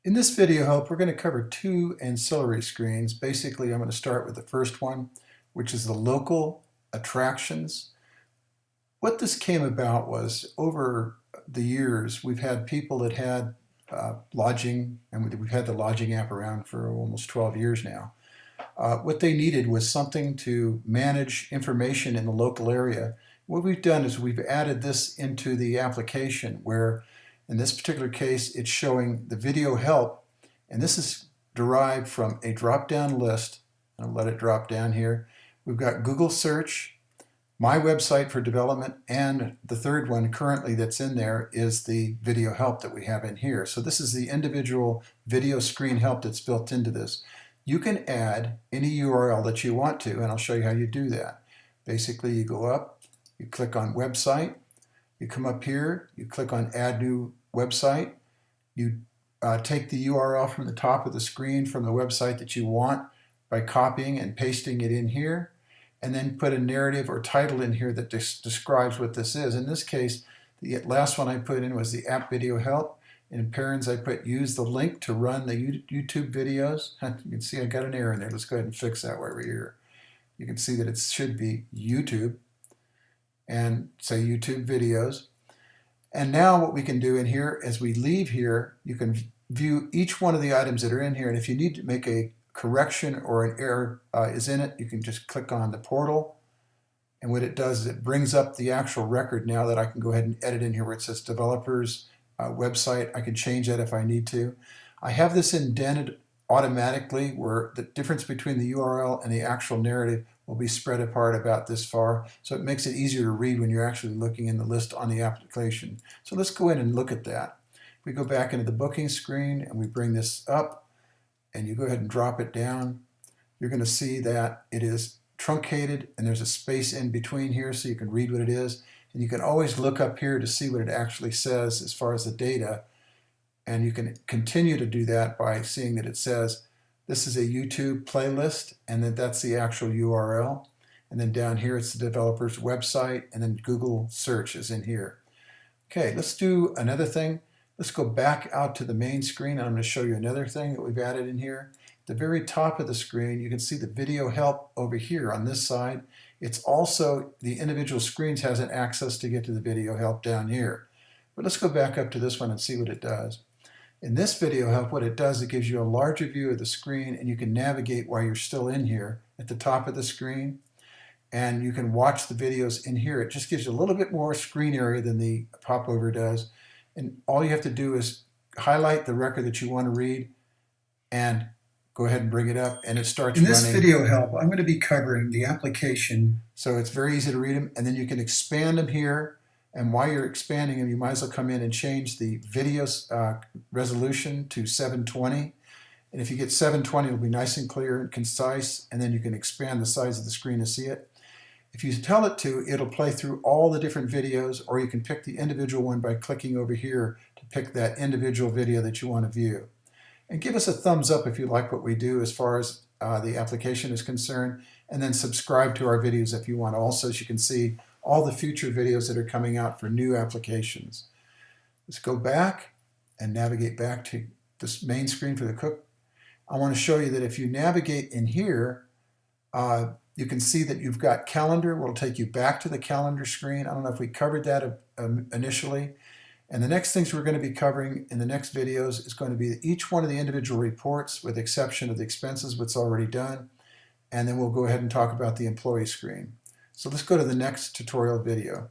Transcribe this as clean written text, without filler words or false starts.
In this video help, we're going to cover two ancillary screens. Basically, I'm going to start with the first one, which is the local attractions. What this came about was over the years, we've had people that had lodging, and we've had the lodging app around for almost 12 years now. What they needed was something to manage information in the local area. What we've done is we've added this into the application where in this particular case it's showing the video help, and this is derived from a drop-down list. I'll let it drop down here. We've got Google search, my website for development, and the third one currently that's in there is the video help that we have in here. So this is the individual video screen help that's built into this. You can add any URL that you want to, and I'll show you how you do that. Basically, you go up, you click on website, you come up here, you click on add new website, you take the URL from the top of the screen from the website that you want by copying and pasting it in here, and then put a narrative or title in here that describes what this is. In this case, the last one I put in was the app video help. In parents, I put use the link to run the YouTube videos. You can see I got an error in there. Let's go ahead and fix that while we're here. You can see that it should be YouTube and say YouTube videos. And now what we can do in here, as we leave here, you can view each one of the items that are in here. And if you need to make a correction or an error is in it, you can just click on the portal. And what it does is it brings up the actual record now that I can go ahead and edit in here where it says developers website. I can change that if I need to. I have this indented automatically where the difference between the URL and the actual narrative will be spread apart about this far, so it makes it easier to read when you're actually looking in the list on the application. So let's go in and look at that. We go back into the booking screen and we bring this up and you go ahead and drop it down. You're going to see that it is truncated and there's a space in between here so you can read what it is. And you can always look up here to see what it actually says as far as the data. And you can continue to do that by seeing that it says this is a YouTube playlist and that's the actual URL. And then down here it's the developer's website, and then Google search is in here. Okay, let's do another thing. Let's go back out to the main screen. I'm going to show you another thing that we've added in here. At the very top of the screen, you can see the video help over here on this side. It's also, the individual screens has an access to get to the video help down here. But let's go back up to this one and see what it does. In this video help, what it does, it gives you a larger view of the screen, and you can navigate while you're still in here at the top of the screen. And you can watch the videos in here. It just gives you a little bit more screen area than the popover does. And all you have to do is highlight the record that you want to read and go ahead and bring it up, and it starts running. In this video help, I'm going to be covering the application, so it's very easy to read them, and then you can expand them here, and while you're expanding them, you might as well come in and change the video resolution to 720, and if you get 720, it'll be nice and clear and concise, and then you can expand the size of the screen to see it. If you tell it to, it'll play through all the different videos, or you can pick the individual one by clicking over here to pick that individual video that you want to view. And give us a thumbs up if you like what we do as far as the application is concerned, and then subscribe to our videos if you want also, so you can see all the future videos that are coming out for new applications. Let's go back and navigate back to this main screen for the cook. I want to show you that if you navigate in here, you can see that you've got calendar. We'll take you back to the calendar screen. I don't know if we covered that initially. And the next things we're going to be covering in the next videos is going to be each one of the individual reports with the exception of the expenses, what's already done. And then we'll go ahead and talk about the employee screen. So let's go to the next tutorial video.